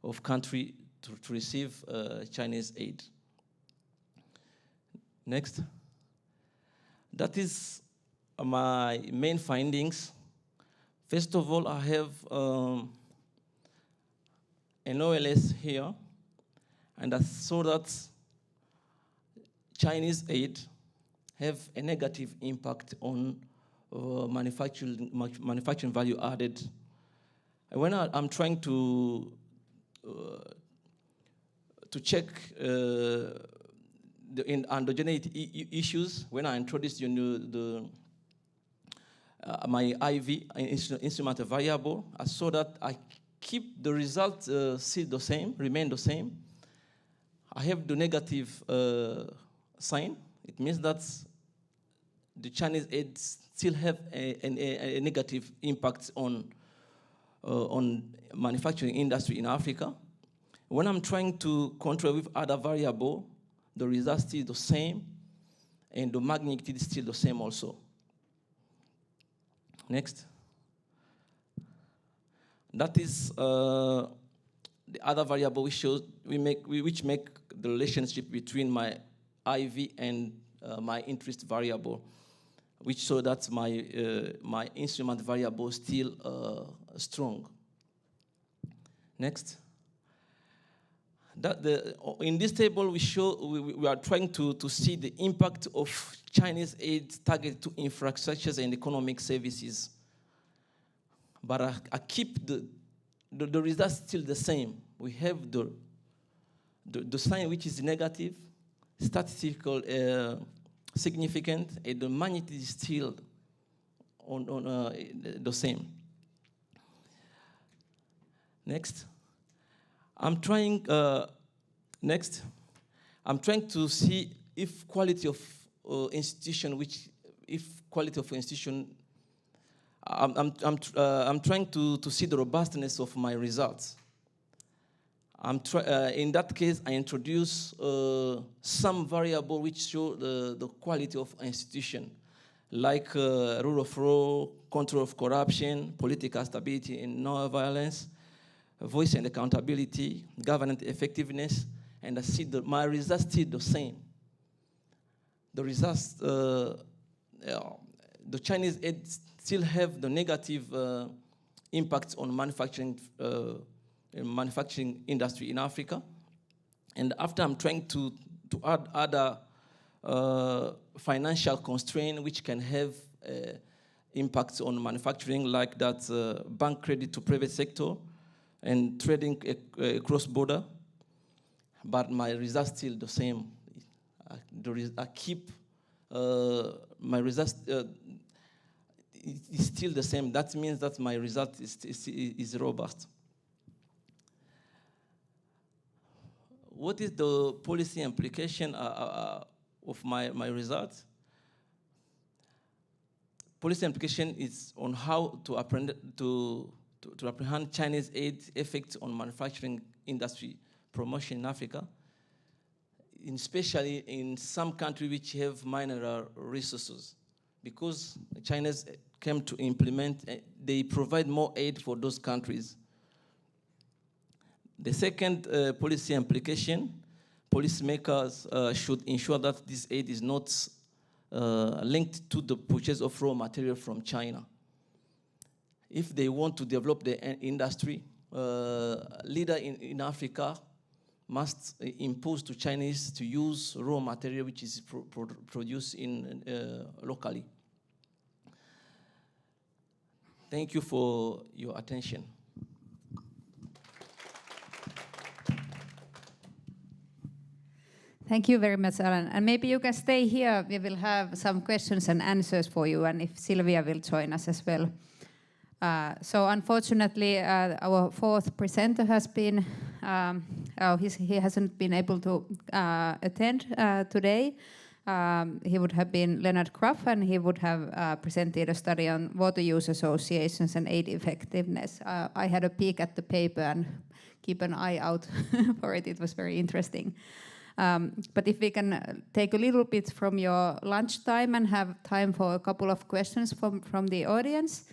of country to receive Chinese aid. Next. That is my main findings. First of all, I have an OLS here, and I saw that Chinese aid have a negative impact on manufacturing value added. And when I'm trying to check the endogeneity issues, when I introduced my IV instrument variable, I saw that I keep the result still the same, remain the same. I have the negative sign. It means that the Chinese aid still have a negative impact on manufacturing industry in Africa. When I'm trying to control with other variable, the result is still the same, and the magnitude is still the same also. Next. That is the other variable which make the relationship between my IV and my interest variable, which show that my instrument variable is still strong. Next. In this table, we are trying to see the impact of Chinese aid targeted to infrastructures and economic services. But I keep the results still the same. We have the sign which is negative, statistical significant, and the magnitude is still on the same. Next. I'm trying to see if quality of institution, which, if quality of institution, I'm trying to see the robustness of my results. In that case, I introduce some variable which show the quality of institution, like rule of law, control of corruption, political stability and non-violence, voice and accountability, governance effectiveness, and I see my results still the same. The results, the Chinese aid still have the negative impacts on manufacturing industry in Africa. And after I'm trying to add other financial constraints which can have impacts on manufacturing, like that bank credit to private sector and trading cross-border, but my results still the same. I keep my results is still the same. That means that my result is robust. What is the policy implication of my results? Policy implication is on how to apprehend Chinese aid effects on manufacturing industry promotion in Africa, especially in some countries which have mineral resources. Because China's came to implement, they provide more aid for those countries. The second policy implication, policymakers should ensure that this aid is not linked to the purchase of raw material from China. If they want to develop the industry, leader in Africa must impose to Chinese to use raw material which is produced locally. Thank you for your attention. Thank you very much, Alan. And maybe you can stay here. We will have some questions and answers for you, and if Sylvia will join us as well. So unfortunately, our fourth presenter has been, he hasn't been able to attend today. He would have been Leonard Kruff, and he would have presented a study on water use associations and aid effectiveness. I had a peek at the paper and keep an eye out for it. It was very interesting. But if we can take a little bit from your lunchtime and have time for a couple of questions from the audience.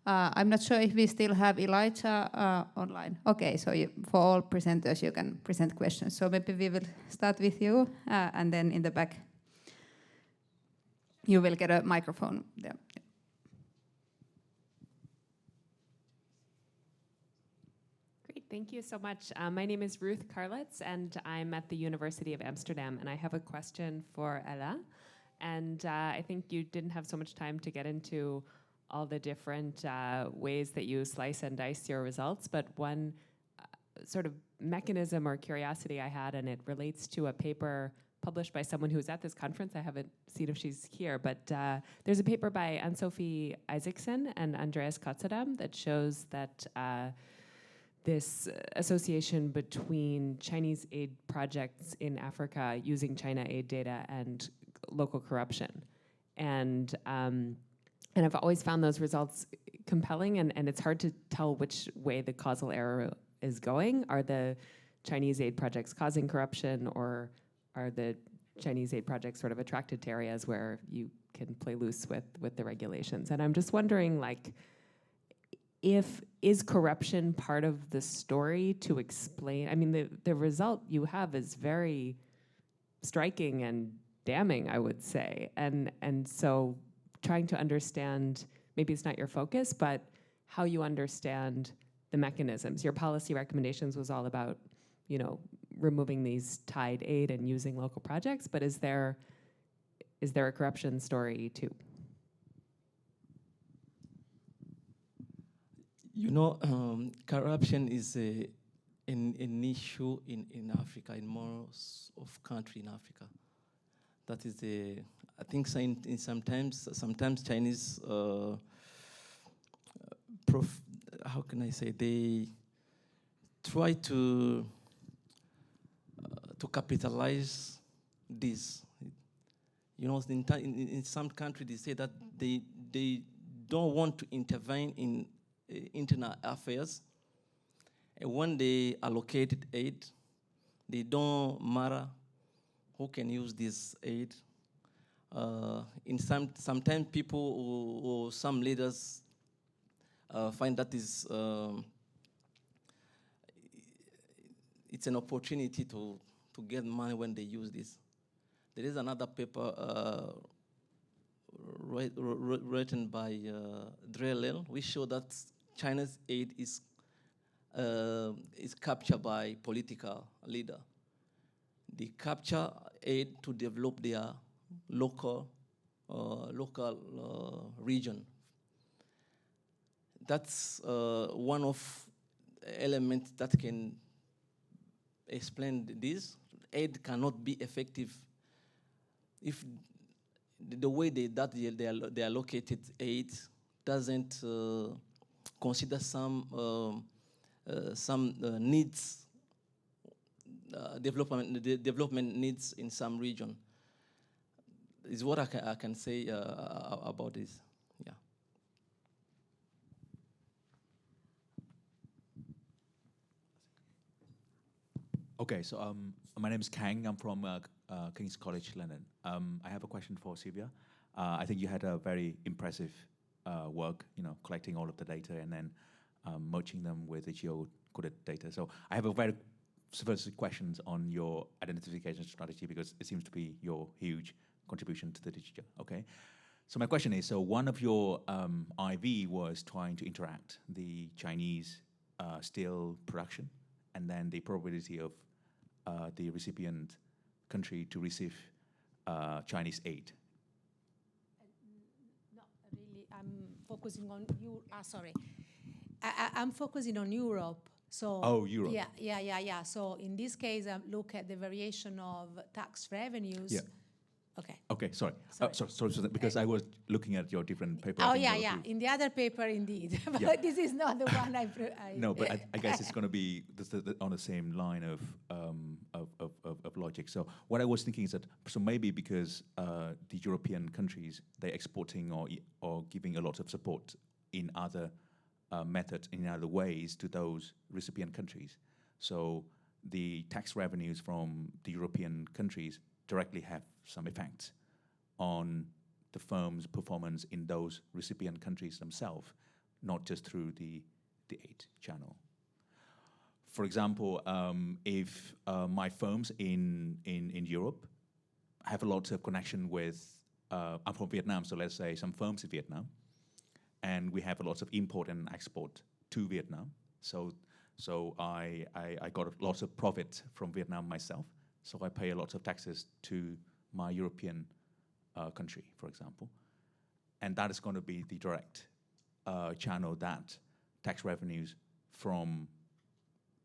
I'm not sure if we still have Elijah online. Okay, so for all presenters, you can present questions. So maybe we will start with you, and then in the back, you will get a microphone there. Great, thank you so much. My name is Ruth Karlitz, and I'm at the University of Amsterdam, and I have a question for Ella. And I think you didn't have so much time to get into all the different ways that you slice and dice your results, but one sort of mechanism or curiosity I had, and it relates to a paper published by someone who's at this conference. I haven't seen if she's here, but there's a paper by Anne-Sophie Isaacson and Andreas Kotzadam that shows that this association between Chinese aid projects in Africa using China aid data and local corruption. And I've always found those results compelling, and it's hard to tell which way the causal error is going. Are the Chinese aid projects causing corruption, or are the Chinese aid projects sort of attracted to areas where you can play loose with the regulations? And I'm just wondering, like, is corruption part of the story to explain? I mean, the result you have is very striking and damning, I would say. And so trying to understand, maybe it's not your focus, but how you understand the mechanisms. Your policy recommendations was all about, you know, removing these tied aid and using local projects, but is there a corruption story too? You know, corruption is an issue in Africa, in most of countries in Africa. That is I think sometimes Chinese, how can I say, they try to capitalize this. You know, in some countries they say that they don't want to intervene in internal affairs. And when they allocated aid, they don't matter who can use this aid. Sometimes people or some leaders find that it's an opportunity to get money when they use this. There is another paper written by Drellel, which show that China's aid is captured by political leader. They capture aid to develop their local region. That's one of elements that can explain this. Aid cannot be effective if the way they allocated aid doesn't consider some needs, development needs in some region. Is what I can say about this. Yeah. Okay, so my name is Kang. I'm from King's College London. I have a question for Sylvia. I think you had a very impressive work, collecting all of the data and then merging them with the geocoded data. So I have a very specific questions on your identification strategy because it seems to be your huge contribution to the digital. Okay, so my question is: so one of your IV was trying to interact the Chinese steel production and then the probability of the recipient country to receive Chinese aid. Not really. I'm focusing on you. Sorry, I'm focusing on Europe. So Europe. Yeah. So in this case, I look at the variation of tax revenues. Yeah. Okay. Sorry. Sorry. Because I was looking at your different paper. Oh yeah. In the other paper, indeed. But yeah. This is not the one I. No, but I guess it's going to be on the same line of logic. So what I was thinking is that maybe because the European countries they're exporting or giving a lot of support in other methods, in other ways to those recipient countries. So the tax revenues from the European countries directly have some effect on the firm's performance in those recipient countries themselves, not just through the aid channel. For example, if my firms in Europe have a lot of connection with, I'm from Vietnam, so let's say some firms in Vietnam, and we have a lot of import and export to Vietnam. So I got lots of profit from Vietnam myself. So I pay a lot of taxes to my European country, for example. And that is going to be the direct channel that tax revenues from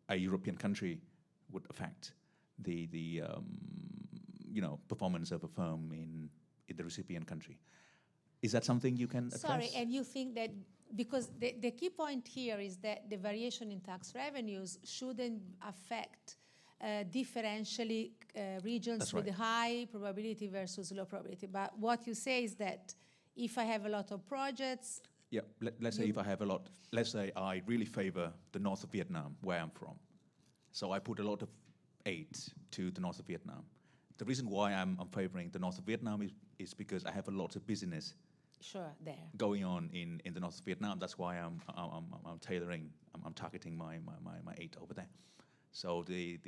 a European country would affect the performance of a firm in the recipient country. Is that something you can address? Sorry, and you think that because the key point here is that the variation in tax revenues shouldn't affect differentially regions with a high probability versus low probability. But what you say is that if I have a lot of projects... Yeah, let's say if I have a lot, let's say I really favor the north of Vietnam, where I'm from. So I put a lot of aid to the north of Vietnam. The reason why I'm favoring the north of Vietnam is because I have a lot of business going on in the north of Vietnam. That's why I'm tailoring, I'm targeting my aid over there. So the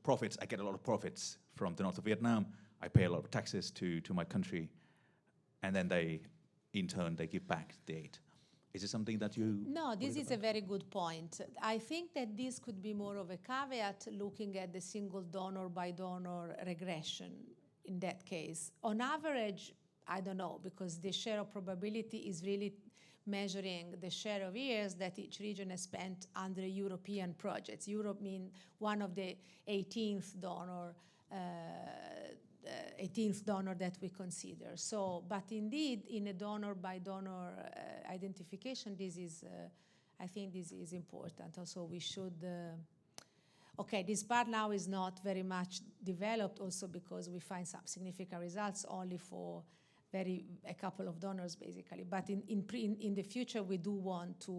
profits, I get a lot of profits from the north of Vietnam. I pay a lot of taxes to my country, and then in turn, they give back the aid. Is it something that you... No, this is a very good point. I think that this could be more of a caveat looking at the single donor by donor regression in that case. On average, I don't know, because the share of probability is really measuring the share of years that each region has spent under European projects. Europe means one of the 18th donor that we consider. So, but indeed, in a donor by donor identification, this is, I think this is important. Also, we should, okay, this part now is not very much developed also because we find some significant results only for a couple of donors basically. But in the future, we do want to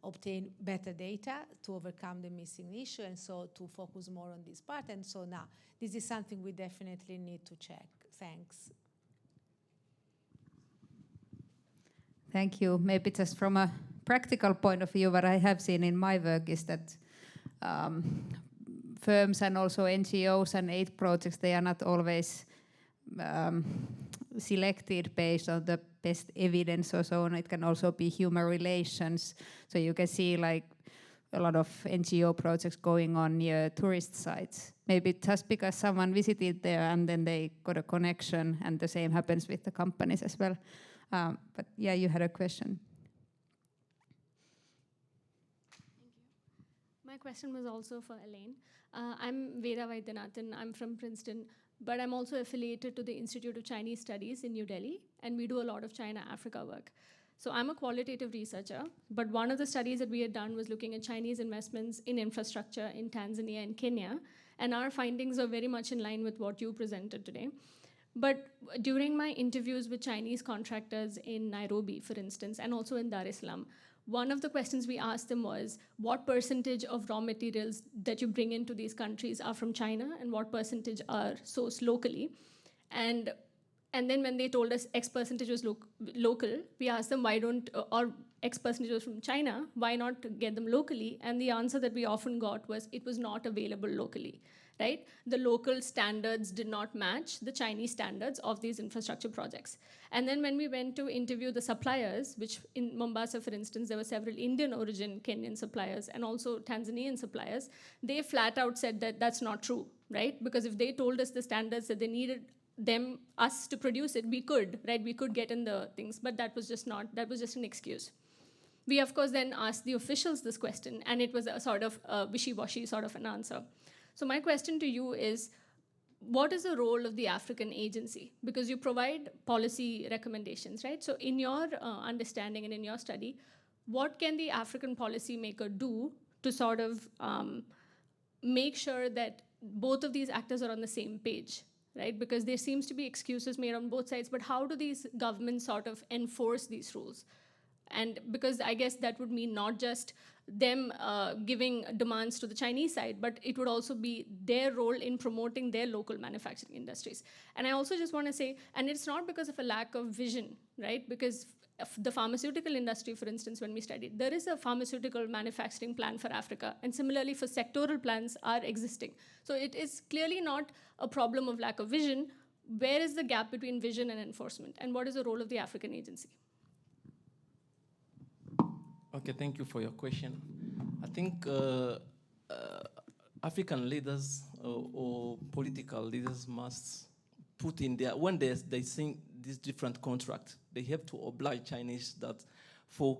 obtain better data to overcome the missing issue, and so to focus more on this part. And so now, this is something we definitely need to check. Thanks. Thank you. Maybe just from a practical point of view, what I have seen in my work is that firms and also NGOs and aid projects, they are not always selected based on the best evidence or so on. It can also be human relations. So you can see like a lot of NGO projects going on near tourist sites. Maybe just because someone visited there and then they got a connection, and the same happens with the companies as well. But yeah, you had a question. Thank you. My question was also for Elaine. I'm Veda Vaidyanathan. I'm from Princeton, but I'm also affiliated to the Institute of Chinese Studies in New Delhi, and we do a lot of China-Africa work. So I'm a qualitative researcher, but one of the studies that we had done was looking at Chinese investments in infrastructure in Tanzania and Kenya, and our findings are very much in line with what you presented today. But during my interviews with Chinese contractors in Nairobi, for instance, and also in Dar es Salaam, one of the questions we asked them was, what percentage of raw materials that you bring into these countries are from China, and what percentage are sourced locally? And then when they told us X percentage was local, we asked them why don't, or X percentage was from China, why not get them locally? And the answer that we often got was it was not available locally, right? The local standards did not match the Chinese standards of these infrastructure projects. And then when we went to interview the suppliers, which in Mombasa, for instance, there were several Indian origin Kenyan suppliers and also Tanzanian suppliers, they flat out said that that's not true, right? Because if they told us the standards that they needed us to produce it, we could, right? We could get in the things, but that was just an excuse. We, of course, then asked the officials this question, and it was a sort of wishy-washy sort of an answer. So my question to you is, what is the role of the African agency? Because you provide policy recommendations, right? So in your understanding and in your study, what can the African policymaker do to sort of make sure that both of these actors are on the same page? Right? Because there seems to be excuses made on both sides, but how do these governments sort of enforce these rules? And because I guess that would mean not just them giving demands to the Chinese side, but it would also be their role in promoting their local manufacturing industries. And I also just want to say, and it's not because of a lack of vision, right? Because the pharmaceutical industry, for instance, when we studied, there is a pharmaceutical manufacturing plan for Africa, and similarly for sectoral plans are existing. So it is clearly not a problem of lack of vision. Where is the gap between vision and enforcement, and what is the role of the African agency? Okay, thank you for your question. I think African leaders or political leaders must put in there, when they think these different contracts, they have to oblige Chinese that for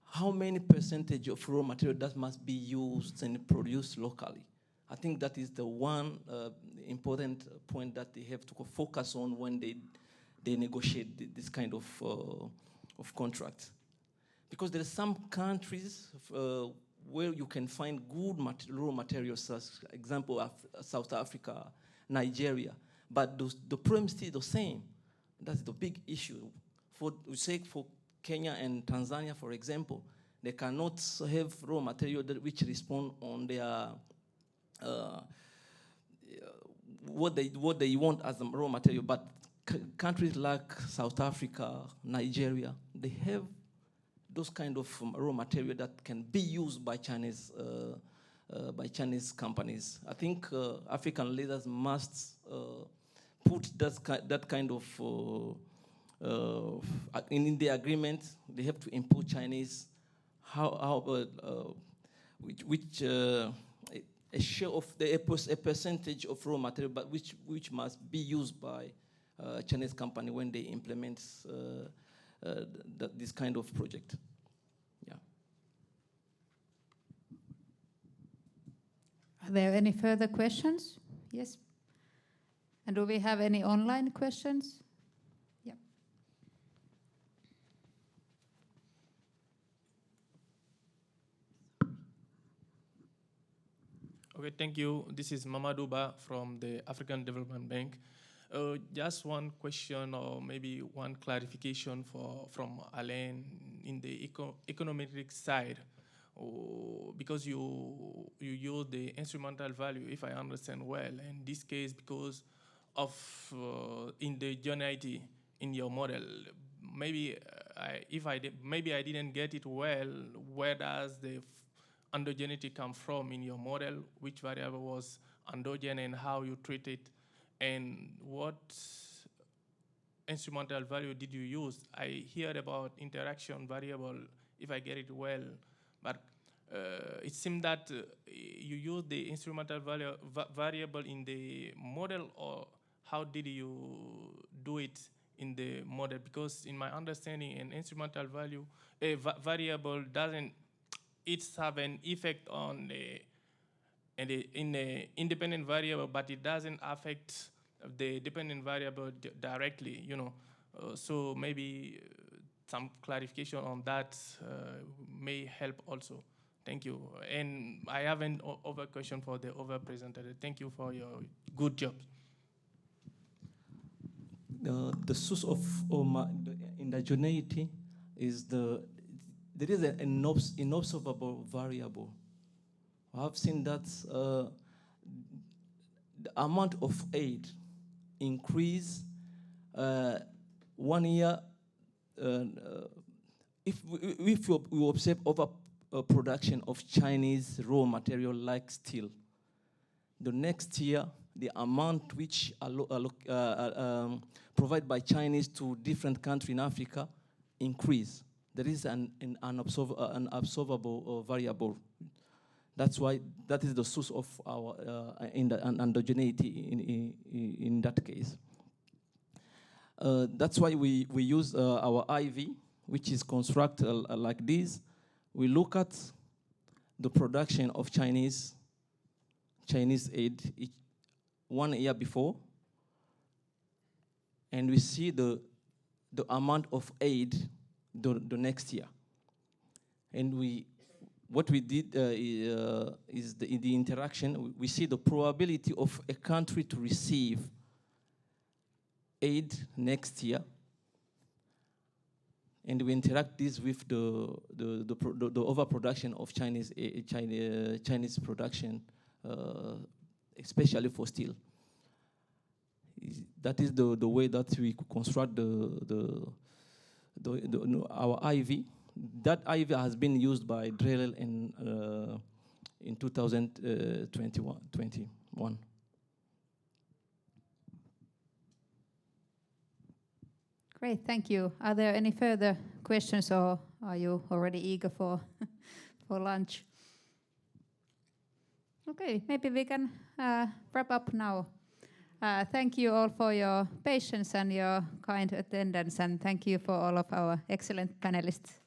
how many percentage of raw material that must be used and produced locally. I think that is the one important point that they have to focus on when they negotiate this kind of contract. Because there are some countries where you can find good raw materials, for example, South Africa, Nigeria, but the problem is still the same. That's the big issue. For Kenya and Tanzania, for example, they cannot have raw material which respond on their what they want as a raw material. But countries like South Africa, Nigeria, they have those kind of raw material that can be used by Chinese companies. I think African leaders must put that kind of in the agreement. They have to import Chinese a share of a percentage of raw material, but which must be used by Chinese company when they implement this kind of project. Yeah. Are there any further questions? Yes. And do we have any online questions? Yeah. Okay, thank you. This is Mamadou Ba from the African Development Bank. Just one question or maybe one clarification from Alain in the econometric side. Because you use the instrumental value, if I understand well, in this case because of indigeneity in your model. Maybe maybe I didn't get it well. Where does the endogeneity come from in your model? Which variable was endogen and how you treat it? And what instrumental value did you use? I heard about interaction variable, if I get it well, but it seemed that you used the instrumental variable in the model, or how did you do it in the model? Because in my understanding, an instrumental value, a variable doesn't, it's have an effect on the in the independent variable, but it doesn't affect the dependent variable directly, you know. So maybe some clarification on that may help also. Thank you. And I have an other question for the other presenter. Thank you for your good job. The source of the indigeneity is there is an inobservable variable. I have seen that the amount of aid increase 1 year. If we observe over production of Chinese raw material like steel, the next year the amount which provided by Chinese to different countries in Africa increase. There is an observable variable. That's why that is the source of our endogeneity in that case. That's why we use our IV, which is constructed like this. We look at the production of Chinese aid 1 year before, and we see the amount of aid the next year. And what we did is the interaction. We see the probability of a country to receive aid next year, and we interact this with the overproduction of Chinese production, especially for steel. That is the way that we construct our IV. That IV has been used by Drell in 2021. Great, thank you. Are there any further questions, or are you already eager for lunch? Okay, maybe we can wrap up now. Thank you all for your patience and your kind attendance, and thank you for all of our excellent panelists.